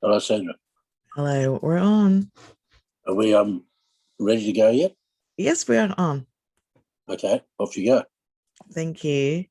Hello, Sandra. Hello, we're on. Are we ready to go yet? Yes, we are on. Okay, off you go. Thank you.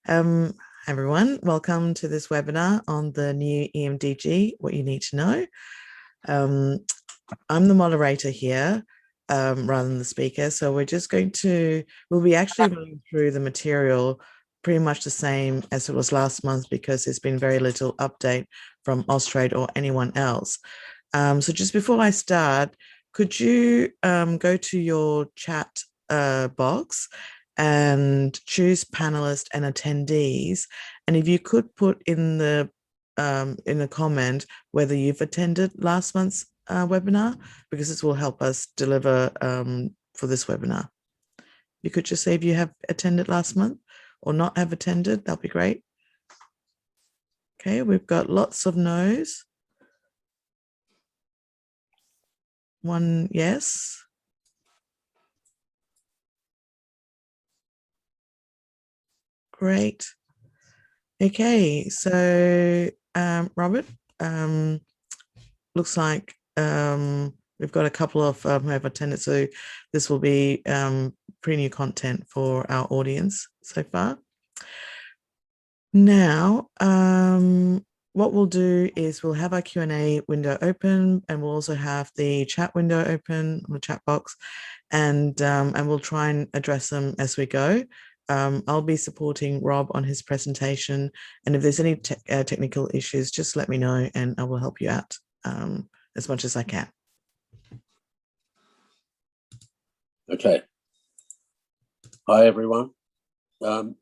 Um, Everyone, welcome to this webinar on the new EMDG, what you need to know. I'm the moderator here rather than the speaker. So we'll be actually running through the material pretty much the same as it was last month because there's been very little update from Austrade or anyone else. So just before I start, could you go to your chat box and choose panelists and attendees? And if you could put in the comment whether you've attended last month's webinar, because this will help us deliver for this webinar. You could just say if you have attended last month or not have attended, that'll be great. Okay, we've got lots of no's. One yes. Great. Okay, so Robert, looks like we've got a couple of who have attended, so this will be pretty new content for our audience so far. Now, what we'll do is we'll have our Q&A window open, and we'll also have the chat window open, the chat box, and we'll try and address them as we go. I'll be supporting Rob on his presentation, and if there's any technical issues, just let me know and I will help you out as much as I can. Okay. Hi, everyone.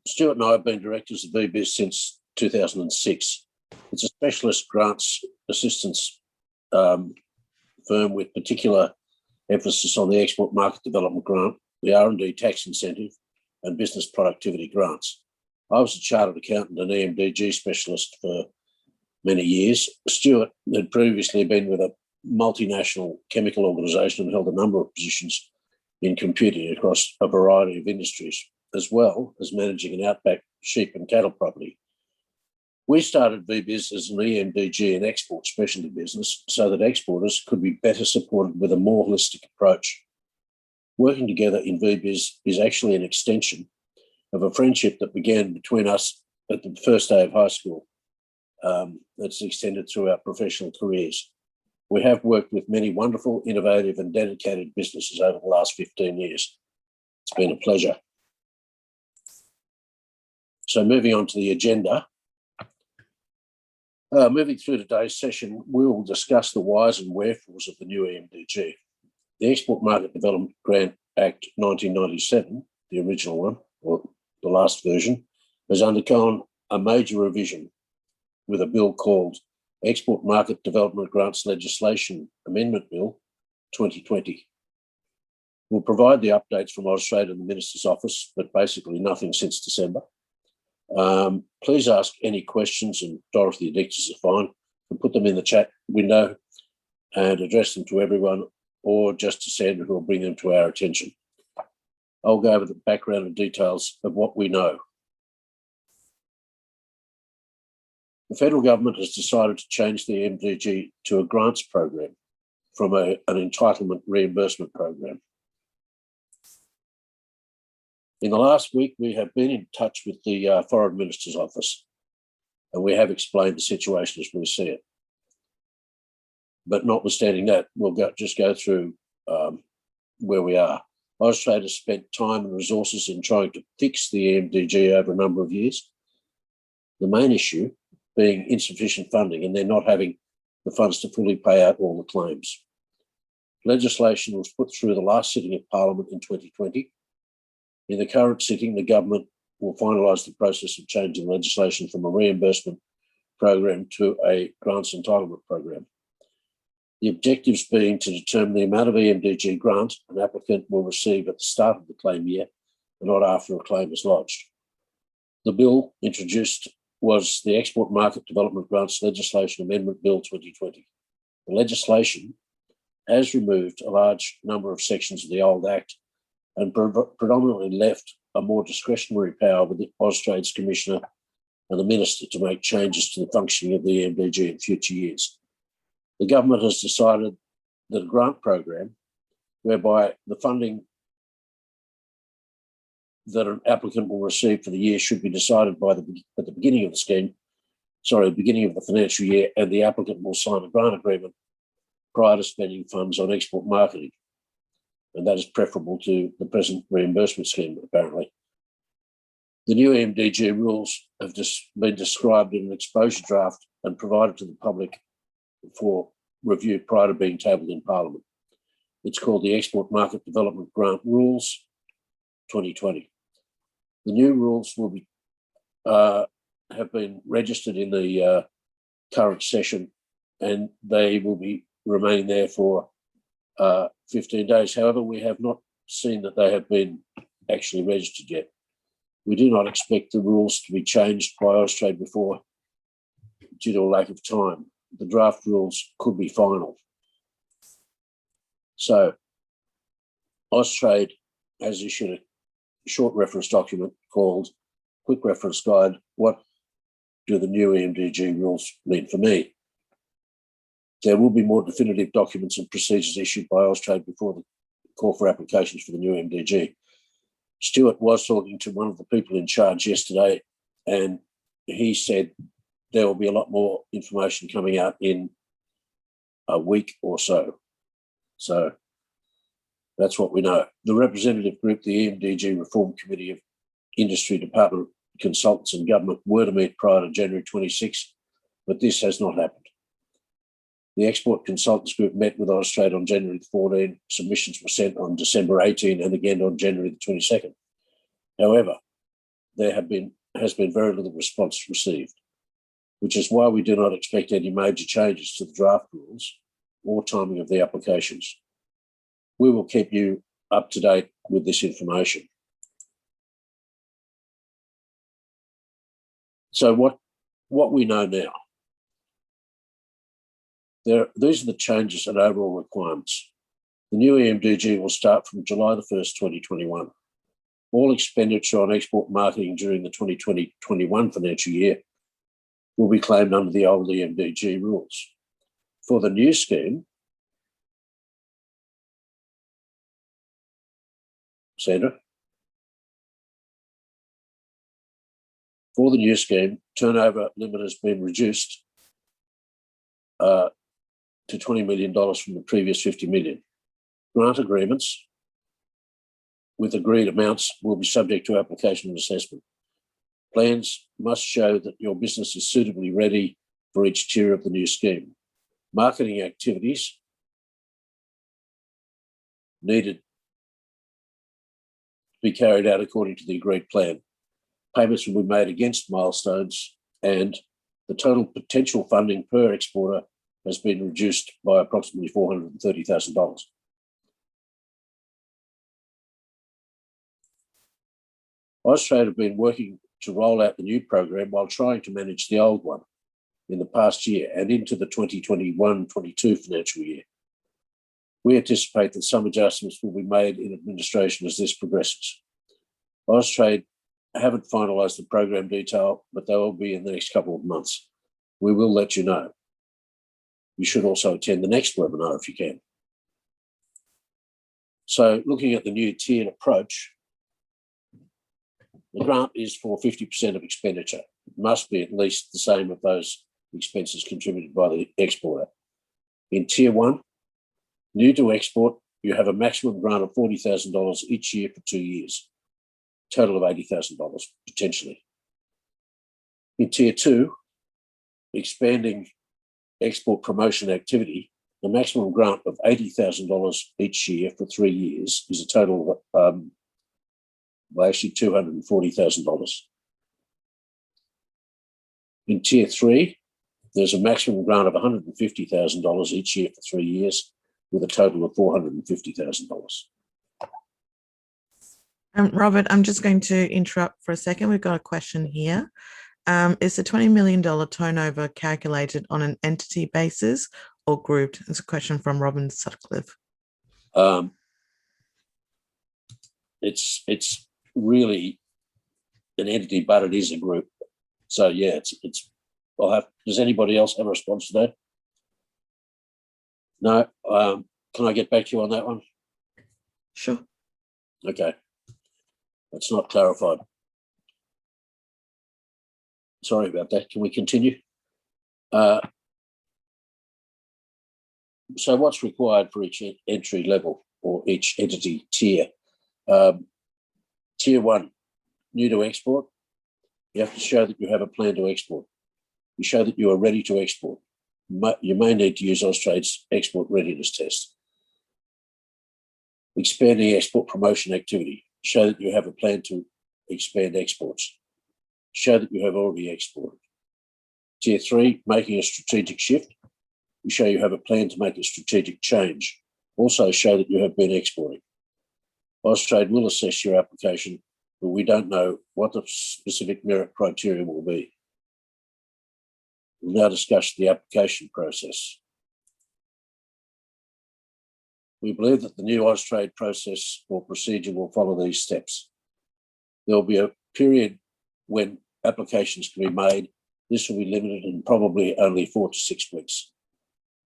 Stuart and I have been directors of VBS since 2006. It's a specialist grants assistance firm with particular emphasis on the export market development grant, the R&D tax incentive, and business productivity grants. I was a chartered accountant and EMDG specialist for many years. Stuart had previously been with a multinational chemical organisation and held a number of positions in computing across a variety of industries, as well as managing an outback sheep and cattle property. We started VBS as an EMDG and export specialty business so that exporters could be better supported with a more holistic approach. Working together in VBS is actually an extension of a friendship that began between us at the first day of high school. That's extended through our professional careers. We have worked with many wonderful, innovative and dedicated businesses over the last 15 years. It's been a pleasure. So moving on to the agenda. Moving through today's session, we will discuss the whys and wherefores of the new EMDG. The Export Market Development Grant Act 1997, the original one, or the last version, has undergone a major revision with a bill called Export Market Development Grants Legislation Amendment Bill 2020. We'll provide the updates from Austrade and the Minister's Office, but basically nothing since December. Please ask any questions, and Dorothy Dictors are fine, and put them in the chat window and address them to everyone, or just to Sandra, who will bring them to our attention. I'll go over the background and details of what we know. The federal government has decided to change the EMDG to a grants program from an entitlement reimbursement program. In the last week, we have been in touch with the Foreign Minister's Office, and we have explained the situation as we see it. But notwithstanding that, we'll just go through where we are. Austrade has spent time and resources in trying to fix the EMDG over a number of years. The main issue being insufficient funding, and they're not having the funds to fully pay out all the claims. Legislation was put through the last sitting of Parliament in 2020. In the current sitting, the government will finalise the process of changing legislation from a reimbursement program to a grants entitlement program. The objectives being to determine the amount of EMDG grant an applicant will receive at the start of the claim year and not after a claim is lodged. The bill introduced was the Export Market Development Grants Legislation Amendment Bill 2020. The legislation has removed a large number of sections of the old Act and predominantly left a more discretionary power with the Austrade's Commissioner and the Minister to make changes to the functioning of the EMDG in future years. The government has decided that a grant program whereby the funding that an applicant will receive for the year should be decided at the beginning of the scheme, beginning of the financial year, and the applicant will sign a grant agreement prior to spending funds on export marketing. And that is preferable to the present reimbursement scheme, apparently. The new EMDG rules have just been described in an exposure draft and provided to the public for review prior to being tabled in Parliament. It's called the Export Market Development Grant Rules 2020. The new rules will be have been registered in the current session, and they will be remaining there for 15 days. However, we have not seen that they have been actually registered yet. We do not expect the rules to be changed by Austrade before, due to a lack of time. The draft rules could be final. So Austrade has issued a short reference document called Quick Reference Guide, What Do the New EMDG Rules Mean for Me? There will be more definitive documents and procedures issued by Austrade before the call for applications for the new EMDG. Stuart was talking to one of the people in charge yesterday, and he said there will be a lot more information coming out in a week or so. So that's what we know. The representative group, the EMDG Reform Committee of Industry, Department, Consultants and Government, were to meet prior to January 26, but this has not happened. The Export Consultants Group met with Austrade on January 14. Submissions were sent on December 18 and again on January 22. However, there has been very little response received, which is why we do not expect any major changes to the draft rules or timing of the applications. We will keep you up to date with this information. So what we know now. These are the changes and overall requirements. The new EMDG will start from July 1st, 2021. All expenditure on export marketing during the 2020-21 financial year will be claimed under the old EMDG rules. For the new scheme, Sandra? For the new scheme, turnover limit has been reduced to $20 million from the previous $50 million. Grant agreements with agreed amounts will be subject to application and assessment. Plans must show that your business is suitably ready for each tier of the new scheme. Marketing activities needed to be carried out according to the agreed plan. Payments will be made against milestones, and the total potential funding per exporter has been reduced by approximately $430,000. Austrade have been working to roll out the new program while trying to manage the old one in the past year and into the 2021-22 financial year. We anticipate that some adjustments will be made in administration as this progresses. Austrade haven't finalised the program detail, but they will be in the next couple of months. We will let you know. You should also attend the next webinar if you can. So looking at the new tiered approach, the grant is for 50% of expenditure. It must be at least the same of those expenses contributed by the exporter. In Tier 1, new to export, you have a maximum grant of $40,000 each year for 2 years, total of $80,000 potentially. In Tier 2, expanding export promotion activity, the maximum grant of $80,000 each year for 3 years is a total of actually $240,000. In Tier 3, there's a maximum grant of $150,000 each year for 3 years with a total of $450,000. Robert, I'm just going to interrupt for a second. We've got a question here. Is the $20 million turnover calculated on an entity basis or grouped? It's a question from Robin Sutcliffe. It's really an entity, but it is a group. So yeah, it's. Does anybody else have a response to that? No. Can I get back to you on that one? Sure. Okay. That's not clarified. Sorry about that. Can we continue? So what's required for each entry level or each entity tier? Tier 1, new to export. You have to show that you have a plan to export. You show that you are ready to export. You may need to use Austrade's export readiness test. Expanding export promotion activity. Show that you have a plan to expand exports. Show that you have already exported. Tier 3, making a strategic shift. You show you have a plan to make a strategic change. Also show that you have been exporting. Austrade will assess your application, but we don't know what the specific merit criteria will be. We'll now discuss the application process. We believe that the new Austrade process or procedure will follow these steps. There will be a period when applications can be made. This will be limited and probably only 4 to 6 weeks.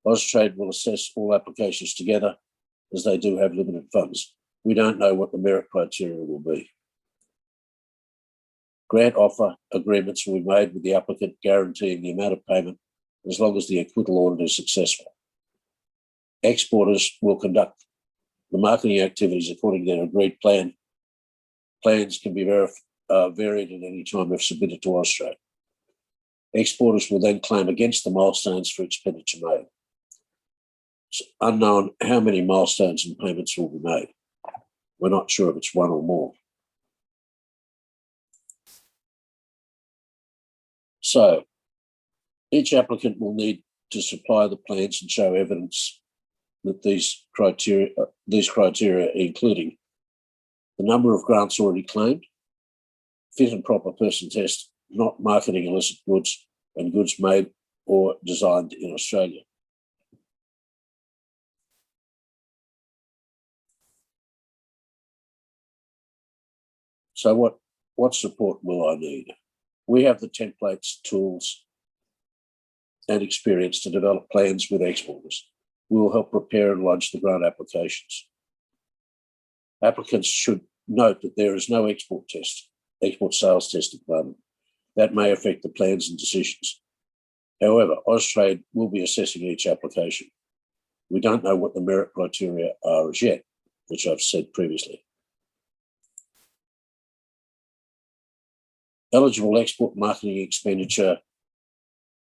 Austrade will assess all applications together as they do have limited funds. We don't know what the merit criteria will be. Grant offer agreements will be made with the applicant guaranteeing the amount of payment as long as the acquittal audit is successful. Exporters will conduct the marketing activities according to their agreed plan. Plans can be varied at any time if submitted to Austrade. Exporters will then claim against the milestones for expenditure made. It's unknown how many milestones and payments will be made. We're not sure if it's one or more. So each applicant will need to supply the plans and show evidence that these criteria, including the number of grants already claimed, fit and proper person test, not marketing illicit goods, and goods made or designed in Australia. So what support will I need? We have the templates, tools, and experience to develop plans with exporters. We will help prepare and lodge the grant applications. Applicants should note that there is no export sales test at the moment. That may affect the plans and decisions. However, Austrade will be assessing each application. We don't know what the merit criteria are as yet, which I've said previously. Eligible export marketing expenditure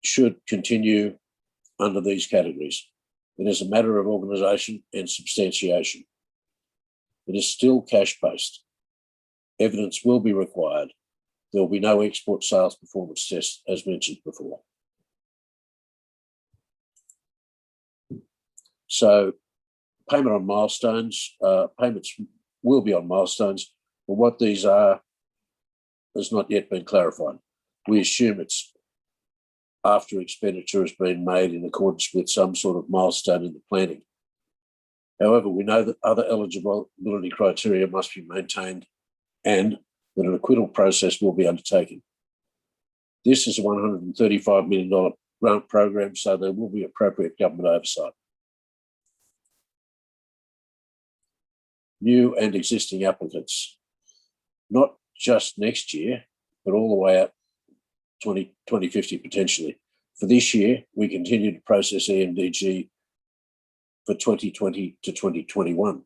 should continue under these categories. It is a matter of organisation and substantiation. It is still cash-based. Evidence will be required. There will be no export sales performance test, as mentioned before. So payment on milestones, payments will be on milestones, but what these are has not yet been clarified. We assume it's after expenditure has been made in accordance with some sort of milestone in the planning. However, we know that other eligibility criteria must be maintained and that an acquittal process will be undertaken. This is a $135 million grant program, so there will be appropriate government oversight. New and existing applicants, not just next year, but all the way out 2050 potentially. For this year, we continue to process EMDG for 2020 to 2021.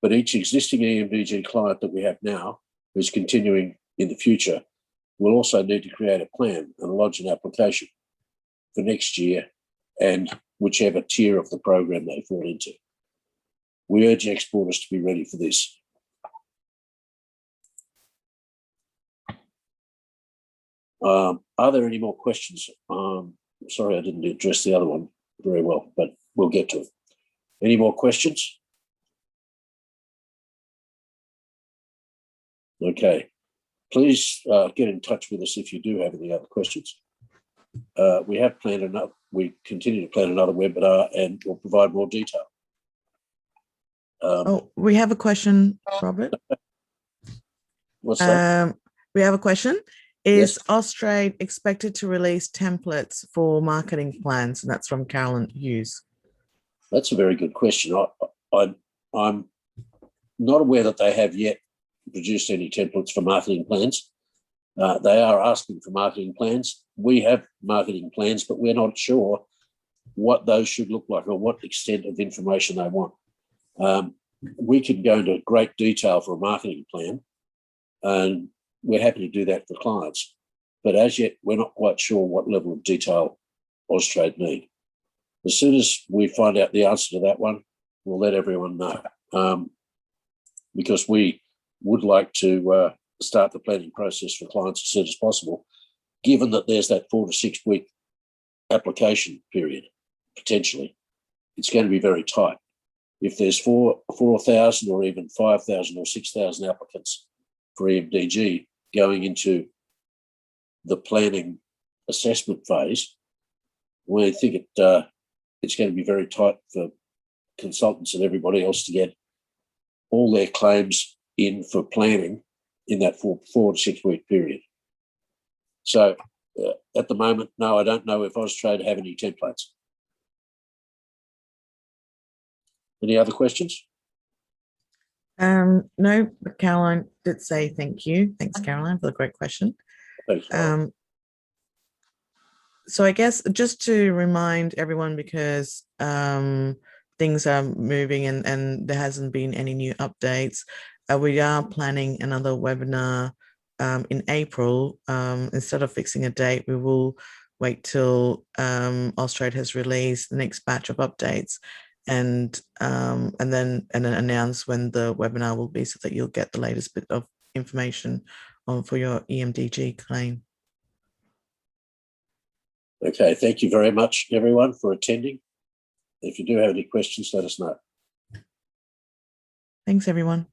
But each existing EMDG client that we have now, who's continuing in the future, will also need to create a plan and lodge an application for next year and whichever tier of the program they fall into. We urge exporters to be ready for this. Are there any more questions? Sorry, I didn't address the other one very well, but we'll get to it. Any more questions? Okay. Please get in touch with us if you do have any other questions. We have planned enough. We continue to plan another webinar and we'll provide more detail. We have a question, Robert. What's that? We have a question. Is Yes. Austrade expected to release templates for marketing plans? And that's from Carolyn Hughes. That's a very good question. I'm not aware that they have yet produced any templates for marketing plans. They are asking for marketing plans. We have marketing plans, but we're not sure what those should look like or what extent of information they want. We can go into great detail for a marketing plan, and we're happy to do that for clients. But as yet, we're not quite sure what level of detail Austrade need. As soon as we find out the answer to that one, we'll let everyone know. Because we would like to start the planning process for clients as soon as possible, given that there's that 4 to 6 week application period, potentially. It's going to be very tight. If there's 4,000 or even 5,000 or 6,000 applicants for EMDG going into the planning assessment phase, we think it's going to be very tight for consultants and everybody else to get all their claims in for planning in that 4 to 6 week period. So at the moment, no, I don't know if Austrade have any templates. Any other questions? No, but Caroline did say thank you. Thanks, Caroline, for the great question. Thanks. So I guess just to remind everyone, because things are moving and there hasn't been any new updates, we are planning another webinar in April. Instead of fixing a date, we will wait till Austrade has released the next batch of updates, and then announce when the webinar will be, so that you'll get the latest bit of information for your EMDG claim. Okay, thank you very much, everyone, for attending. If you do have any questions, let us know. Thanks, everyone.